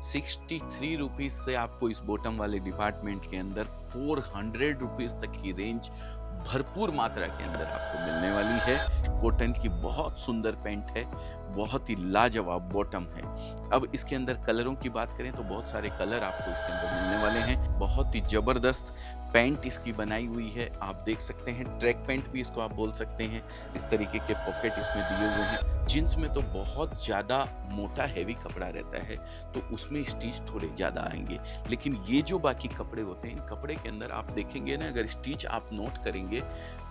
₹63 से आपको इस बॉटम वाले डिपार्टमेंट के अंदर ₹400 तक की रेंज भरपूर मात्रा के अंदर आपको मिलने वाली है। कॉटन की बहुत सुंदर पैंट है, बहुत ही लाजवाब बॉटम है। अब इसके अंदर कलरों की बात करें तो बहुत सारे कलर आपको इसके अंदर मिलने वाले हैं। बहुत ही जबरदस्त पैंट इसकी बनाई हुई है, आप देख सकते हैं। ट्रैक पैंट भी इसको आप बोल सकते हैं। इस तरीके के पॉकेट इसमें दिए हुए हैं। जींस में तो बहुत ज़्यादा मोटा हैवी कपड़ा रहता है, तो उसमें स्टिच थोड़े ज़्यादा आएंगे, लेकिन ये जो बाकी कपड़े होते हैं, इन कपड़े के अंदर आप देखेंगे ना, अगर स्टिच आप नोट करेंगे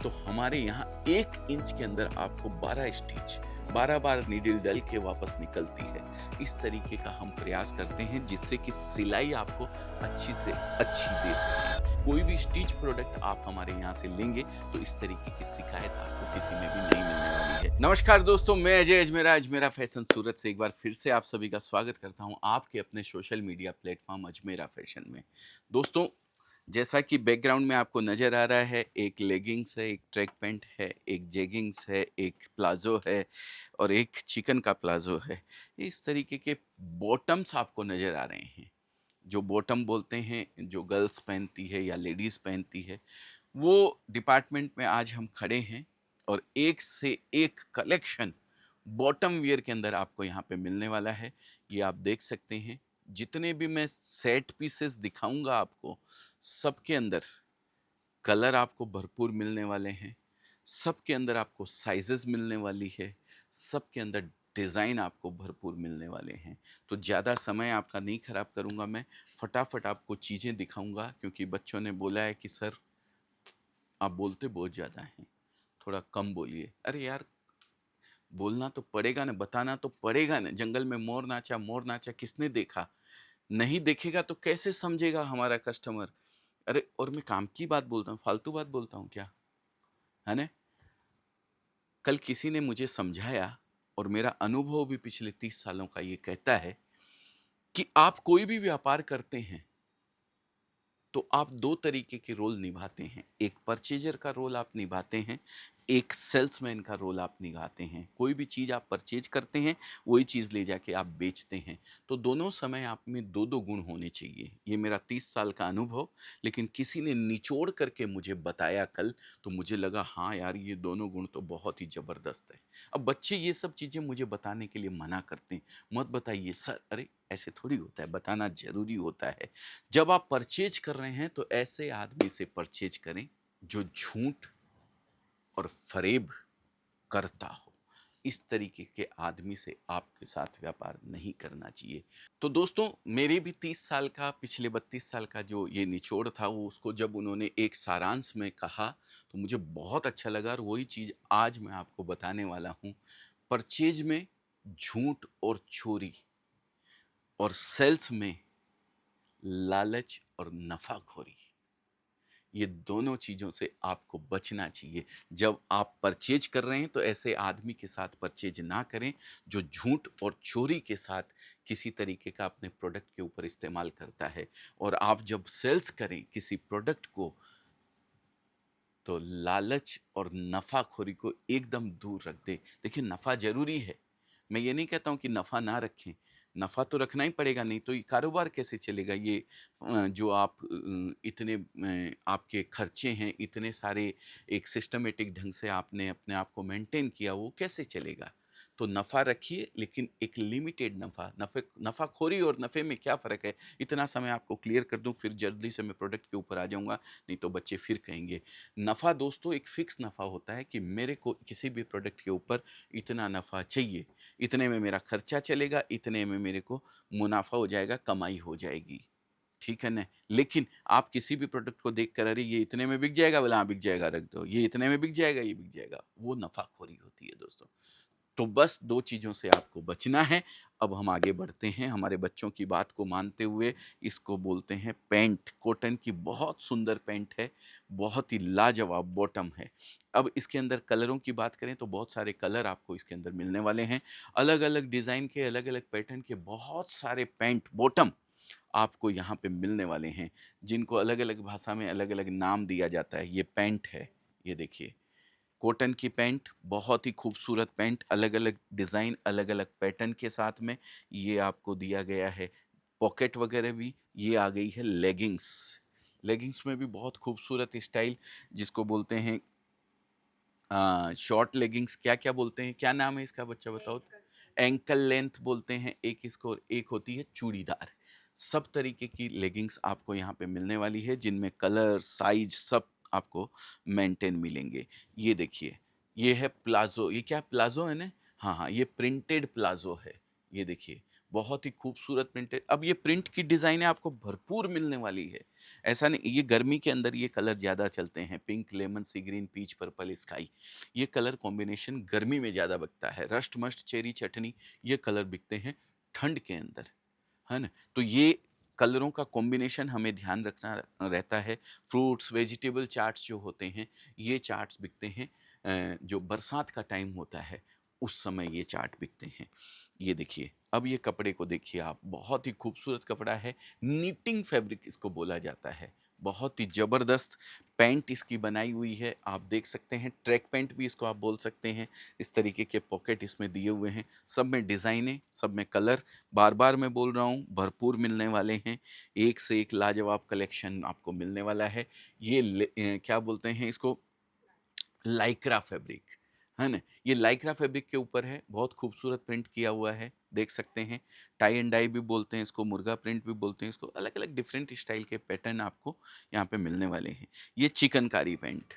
तो हमारे यहाँ 1 इंच के अंदर आपको 12 स्टिच 12 बार नीडल डल के वापस निकलती है। इस तरीके का हम प्रयास करते हैं जिससे कि सिलाई आपको अच्छी से अच्छी दे सकें। कोई भी स्टिच प्रोडक्ट आप हमारे यहाँ से लेंगे तो इस तरीके की शिकायत आपको किसी में भी नहीं मिलने वाली है। नमस्कार दोस्तों, मैं अजय अजमेरा, अजमेरा फैशन सूरत से एक बार फिर से आप सभी का स्वागत करता हूँ आपके अपने social media platform Ajmera fashion में। दोस्तों, जैसा कि बैकग्राउंड में आपको नज़र आ रहा है, एक लेगिंग्स है, एक ट्रैक पैंट है, एक जेगिंग्स है, एक प्लाजो है और एक चिकन का प्लाजो है। इस तरीके के बॉटम्स आपको नज़र आ रहे हैं। जो बॉटम बोलते हैं, जो गर्ल्स पहनती है या लेडीज़ पहनती है, वो डिपार्टमेंट में आज हम खड़े हैं और एक से एक कलेक्शन बॉटम वियर के अंदर आपको यहाँ पे मिलने वाला है। ये आप देख सकते हैं। जितने भी मैं सेट पीसेस दिखाऊंगा आपको, सबके अंदर कलर आपको भरपूर मिलने वाले हैं, सबके अंदर आपको साइजेस मिलने वाली है, सबके अंदर डिज़ाइन आपको भरपूर मिलने वाले हैं। तो ज़्यादा समय आपका नहीं खराब करूंगा, मैं फटाफट आपको चीज़ें दिखाऊंगा, क्योंकि बच्चों ने बोला है कि सर आप बोलते बहुत ज़्यादा हैं, थोड़ा कम बोलिए। अरे यार, बोलना तो पड़ेगा ना, बताना तो पड़ेगा ना। जंगल में मोर नाचा किसने देखा? नहीं देखेगा तो कैसे समझेगा हमारा कस्टमर? अरे, और मैं काम की बात बोलता हूँ, फालतू बात बोलता हूँ क्या? है ना? कल किसी ने मुझे समझाया और मेरा अनुभव भी पिछले 30 सालों का ये कहता है कि आप कोई भी व्यापार करते हैं तो आप 2 तरीके के रोल निभाते हैं। एक परचेज़र का रोल आप निभाते हैं, एक सेल्समैन का रोल आप निभाते हैं। कोई भी चीज़ आप परचेज़ करते हैं, वही चीज़ ले जाके आप बेचते हैं। तो दोनों समय आप में 2-2 गुण होने चाहिए। ये मेरा 30 साल का अनुभव, लेकिन किसी ने निचोड़ करके मुझे बताया कल, तो मुझे लगा हाँ यार, ये दोनों गुण तो बहुत ही ज़बरदस्त है। अब बच्चे ये सब चीज़ें मुझे बताने के लिए मना करते हैं, मत बताइए सर। अरे, ऐसे थोड़ी होता है, बताना ज़रूरी होता है। जब आप परचेज कर रहे हैं तो ऐसे आदमी से परचेज करें जो झूठ और फरेब करता हो। इस तरीके के आदमी से आपके साथ व्यापार नहीं करना चाहिए। तो दोस्तों, मेरे भी 30 साल का, पिछले 32 साल का जो ये निचोड़ था, वो उसको जब उन्होंने एक सारांश में कहा तो मुझे बहुत अच्छा लगा, और वही चीज़ आज मैं आपको बताने वाला हूँ। परचेज में झूठ और चोरी, और सेल्स में लालच और नफाखोरी, ये दोनों चीज़ों से आपको बचना चाहिए। जब आप परचेज कर रहे हैं तो ऐसे आदमी के साथ परचेज ना करें जो झूठ और चोरी के साथ किसी तरीके का अपने प्रोडक्ट के ऊपर इस्तेमाल करता है। और आप जब सेल्स करें किसी प्रोडक्ट को, तो लालच और नफ़ाखोरी को एकदम दूर रख दें। देखिए, नफ़ा ज़रूरी है, मैं ये नहीं कहता हूँ कि नफ़ा ना रखें, नफ़ा तो रखना ही पड़ेगा, नहीं तो ये कारोबार कैसे चलेगा? ये जो आप इतने आपके खर्चे हैं, इतने सारे एक सिस्टमैटिक ढंग से आपने अपने आप को मेंटेन किया, वो कैसे चलेगा? तो नफ़ा रखिए, लेकिन एक लिमिटेड नफ़ा। नफ़ाखोरी और नफ़े में क्या फ़र्क है? इतना समय आपको क्लियर कर दूँ, फिर जल्दी से मैं प्रोडक्ट के ऊपर आ जाऊँगा, नहीं तो बच्चे फिर कहेंगे। नफ़ा दोस्तों एक फ़िक्स नफ़ा होता है कि मेरे को किसी भी प्रोडक्ट के ऊपर इतना नफ़ा चाहिए, इतने में मेरा खर्चा चलेगा, इतने में मेरे को मुनाफ़ा हो जाएगा, कमाई हो जाएगी। ठीक है ना? लेकिन आप किसी भी प्रोडक्ट को देख कर, अरे ये इतने में बिक जाएगा, बोला हाँ बिक जाएगा, रख दो। ये इतने में बिक जाएगा, ये बिक जाएगा। वो नफ़ाखोरी होती है दोस्तों। तो बस 2 चीज़ों से आपको बचना है। अब हम आगे बढ़ते हैं, हमारे बच्चों की बात को मानते हुए। इसको बोलते हैं पैंट। कॉटन की बहुत सुंदर पैंट है, बहुत ही लाजवाब बॉटम है। अब इसके अंदर कलरों की बात करें तो बहुत सारे कलर आपको इसके अंदर मिलने वाले हैं। अलग-अलग डिज़ाइन के, अलग-अलग पैटर्न के बहुत सारे पैंट बॉटम आपको यहाँ पे मिलने वाले हैं, जिनको अलग-अलग भाषा में अलग-अलग नाम दिया जाता है। ये पैंट है, ये देखिए। कॉटन की पैंट, बहुत ही खूबसूरत पैंट, अलग-अलग डिज़ाइन, अलग-अलग पैटर्न के साथ में ये आपको दिया गया है। पॉकेट वगैरह भी। ये आ गई है लेगिंग्स। लेगिंग्स में भी बहुत खूबसूरत स्टाइल, जिसको बोलते हैं शॉर्ट लेगिंग्स, क्या क्या बोलते हैं, क्या नाम है इसका बच्चा बताओ तो? एंकल लेंथ बोलते हैं एक इसको, और एक होती है चूड़ीदार। सब तरीके की लेगिंग्स आपको यहाँ पे मिलने वाली है, जिनमें कलर साइज सब आपको मेंटेन मिलेंगे। ये देखिए, ये है प्लाजो। ये क्या प्लाजो है ना? हाँ हाँ, ये प्रिंटेड प्लाजो है। ये देखिए, बहुत ही खूबसूरत प्रिंटेड। अब ये प्रिंट की डिजाइनें आपको भरपूर मिलने वाली है। ऐसा नहीं, ये गर्मी के अंदर ये कलर ज्यादा चलते हैं, पिंक, लेमन, सी ग्रीन, पीच, पर्पल, स्काई। ये कलर कॉम्बिनेशन गर्मी में ज़्यादा बिकता है। रस्ट मस्ट, चेरी, चटनी, ये कलर बिकते हैं ठंड के अंदर, है ना? तो ये कलरों का कॉम्बिनेशन हमें ध्यान रखना रहता है। फ्रूट्स, वेजिटेबल चार्ट्स जो होते हैं, ये चार्ट्स बिकते हैं जो बरसात का टाइम होता है, उस समय ये चार्ट बिकते हैं। ये देखिए, अब ये कपड़े को देखिए आप, बहुत ही खूबसूरत कपड़ा है। नीटिंग फैब्रिक इसको बोला जाता है। बहुत ही ज़बरदस्त पैंट इसकी बनाई हुई है, आप देख सकते हैं। ट्रैक पैंट भी इसको आप बोल सकते हैं। इस तरीके के पॉकेट इसमें दिए हुए हैं, सब में डिज़ाइनें, सब में कलर। बार बार मैं बोल रहा हूँ, भरपूर मिलने वाले हैं। एक से एक लाजवाब कलेक्शन आपको मिलने वाला है। ये क्या बोलते हैं इसको, लाइक्रा फैब्रिक, है ना? ये लाइक्रा फैब्रिक के ऊपर है, बहुत खूबसूरत प्रिंट किया हुआ है, देख सकते हैं। टाई एंड डाई भी बोलते हैं इसको, मुर्गा प्रिंट भी बोलते हैं इसको। अलग अलग डिफरेंट स्टाइल के पैटर्न आपको यहाँ पे मिलने वाले हैं। ये चिकनकारी पैंट,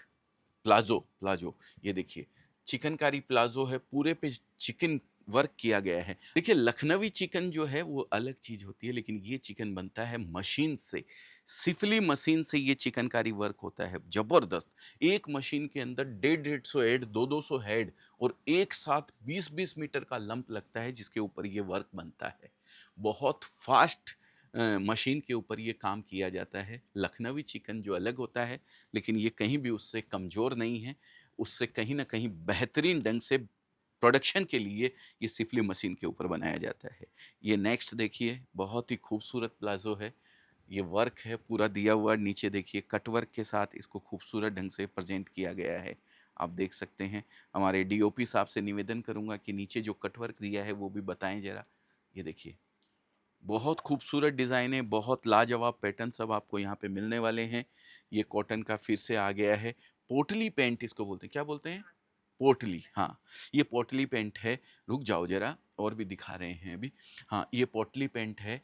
प्लाजो, प्लाजो, ये देखिए, चिकनकारी प्लाजो है, पूरे पे चिकन वर्क किया गया है। देखिए, लखनवी चिकन जो है वो अलग चीज होती है, लेकिन ये चिकन बनता है मशीन से। सिफली मशीन से ये चिकनकारी वर्क होता है, जबरदस्त। एक मशीन के अंदर 150 हेड, 200 हेड, और एक साथ 20-20 मीटर का लंप लगता है, जिसके ऊपर ये वर्क बनता है। बहुत फास्ट मशीन के ऊपर ये काम किया जाता है। लखनवी चिकन जो अलग होता है, लेकिन ये कहीं भी उससे कमज़ोर नहीं है, उससे कहीं न कहीं बेहतरीन ढंग से प्रोडक्शन के लिए ये सिफली मशीन के ऊपर बनाया जाता है। ये नेक्स्ट देखिए, बहुत ही खूबसूरत प्लाज़ो है। ये वर्क है पूरा दिया हुआ, नीचे देखिए कट वर्क के साथ इसको खूबसूरत ढंग से प्रेज़ेंट किया गया है। आप देख सकते हैं। हमारे डीओपी साहब से निवेदन करूँगा कि नीचे जो कट वर्क दिया है वो भी बताएँ ज़रा। ये देखिए, बहुत खूबसूरत डिज़ाइनें, बहुत लाजवाब पैटर्न सब आपको यहाँ पे मिलने वाले हैं। ये कॉटन का फिर से आ गया है। पोटली पैंट इसको बोलते हैं, क्या बोलते हैं? पोटली, हाँ, ये पोटली पैंट है। रुक जाओ ज़रा, और भी दिखा रहे हैं अभी। हाँ, ये पोटली पैंट है।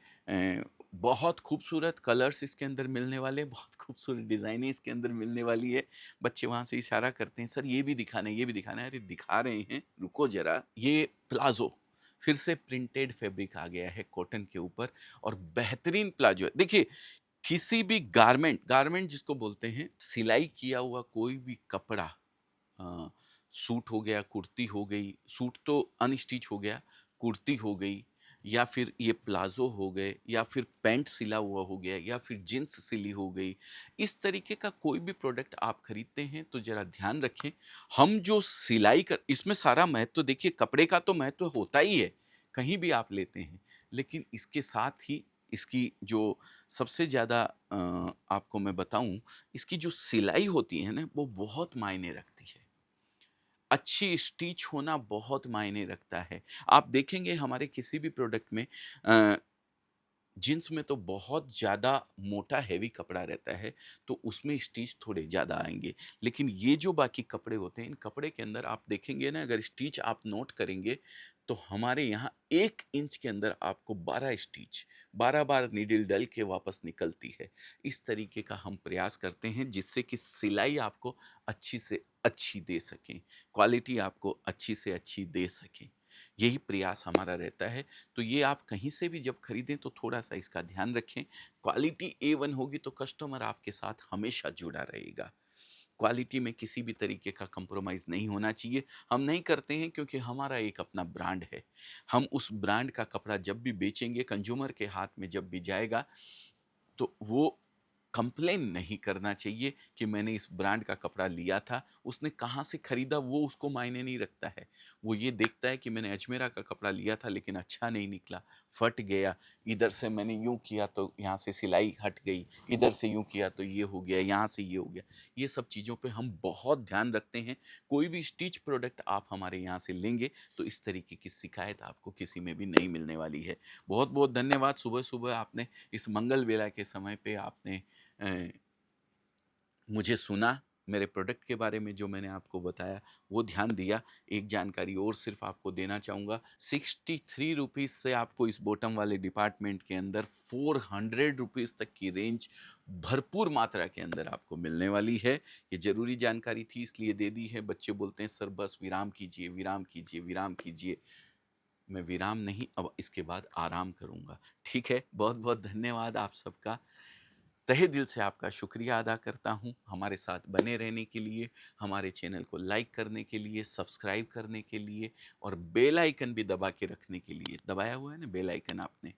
बहुत खूबसूरत कलर्स इसके अंदर मिलने वाले, बहुत खूबसूरत डिज़ाइनें इसके अंदर मिलने वाली है। बच्चे वहाँ से इशारा करते हैं, "सर ये भी दिखाना है, ये भी दिखाना है।" अरे दिखा रहे हैं, रुको ज़रा। ये प्लाज़ो, फिर से प्रिंटेड फैब्रिक आ गया है कॉटन के ऊपर, और बेहतरीन प्लाज़ो है। देखिए, किसी भी गारमेंट, गारमेंट जिसको बोलते हैं, सिलाई किया हुआ कोई भी कपड़ा, अ, सूट हो गया, कुर्ती हो गई, सूट तो अनस्टिच हो गया, कुर्ती हो गई, या फिर ये प्लाज़ो हो गए, या फिर पैंट सिला हुआ हो गया, या फिर जीन्स सिली हो गई। इस तरीके का कोई भी प्रोडक्ट आप खरीदते हैं तो ज़रा ध्यान रखें, हम जो सिलाई कर, इसमें सारा महत्व देखिए, कपड़े का तो महत्व होता ही है, कहीं भी आप लेते हैं। लेकिन इसके साथ ही इसकी जो सबसे ज़्यादा आपको मैं बताऊँ, इसकी जो सिलाई होती है ना, वो बहुत मायने रखती है। अच्छी स्टिच होना बहुत मायने रखता है। आप देखेंगे हमारे किसी भी प्रोडक्ट में, अ, जीन्स में तो बहुत ज़्यादा मोटा हेवी कपड़ा रहता है, तो उसमें स्टिच थोड़े ज़्यादा आएँगे। लेकिन ये जो बाकी कपड़े होते हैं, इन कपड़े के अंदर आप देखेंगे ना, अगर स्टिच आप नोट करेंगे, तो हमारे यहाँ 1 इंच के अंदर आपको 12 स्टिच, 12 बार नीडल डल के वापस निकलती है। इस तरीके का हम प्रयास करते हैं, जिससे कि सिलाई आपको अच्छी से अच्छी दे सकें, क्वालिटी आपको अच्छी से अच्छी दे सकें। यही प्रयास हमारा रहता है। तो ये आप कहीं से भी जब खरीदें तो थोड़ा-सा इसका ध्यान रखें। क्वालिटी A1 होगी तो कस्टमर आपके साथ हमेशा जुड़ा रहेगा। क्वालिटी में किसी भी तरीके का कंप्रोमाइज़ नहीं होना चाहिए। हम नहीं करते हैं, क्योंकि हमारा एक अपना ब्रांड है। हम उस ब्रांड का कपड़ा जब भी बेचेंगे, कंज़्यूमर के हाथ में जब भी जाएगा, तो वो कंप्लेन नहीं करना चाहिए कि मैंने इस ब्रांड का कपड़ा लिया था, उसने कहाँ से खरीदा वो उसको मायने नहीं रखता है। वो ये देखता है कि मैंने अजमेरा का कपड़ा लिया था, लेकिन अच्छा नहीं निकला, फट गया, इधर से मैंने यूँ किया तो यहाँ से सिलाई हट गई, इधर से यूँ किया तो ये हो गया, यहाँ से ये हो गया। ये सब चीज़ों पे हम बहुत ध्यान रखते हैं। कोई भी स्टिच प्रोडक्ट आप हमारे यहाँ से लेंगे तो इस तरीके की शिकायत आपको किसी में भी नहीं मिलने वाली है। बहुत-बहुत धन्यवाद। सुबह-सुबह आपने इस मंगल बेला के समय पे आपने अ, मुझे सुना, मेरे प्रोडक्ट के बारे में जो मैंने आपको बताया वो ध्यान दिया। एक जानकारी और सिर्फ़ आपको देना चाहूँगा, 63 रुपीज़ से आपको इस बॉटम वाले डिपार्टमेंट के अंदर 400 रुपीज़ तक की रेंज भरपूर मात्रा के अंदर आपको मिलने वाली है। ये ज़रूरी जानकारी थी इसलिए दे दी है। बच्चे बोलते हैं सर बस विराम कीजिए, विराम कीजिए, विराम कीजिए। मैं विराम नहीं, अब इसके बाद आराम करूँगा। ठीक है? बहुत-बहुत धन्यवाद आप सबका। तहे दिल से आपका शुक्रिया अदा करता हूँ हमारे साथ बने रहने के लिए, हमारे चैनल को लाइक करने के लिए, सब्सक्राइब करने के लिए और बेल आइकन भी दबा के रखने के लिए। दबाया हुआ है ना बेल आइकन आपने?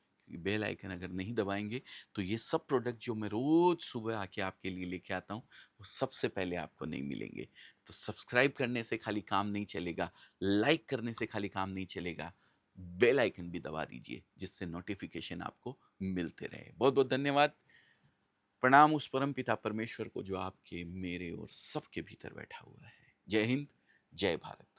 क्योंकि बेल आइकन अगर नहीं दबाएँगे तो ये सब प्रोडक्ट जो मैं रोज़ सुबह आके आपके लिए लेके आता हूँ, वो सबसे पहले आपको नहीं मिलेंगे। तो सब्सक्राइब करने से खाली काम नहीं चलेगा, लाइक करने से खाली काम नहीं चलेगा, बेल आइकन भी दबा दीजिए जिससे नोटिफ़िकेशन आपको मिलते रहे। बहुत-बहुत धन्यवाद। प्रणाम उस परम पिता परमेश्वर को जो आपके, मेरे और सबके भीतर बैठा हुआ है। जय हिंद, जय भारत।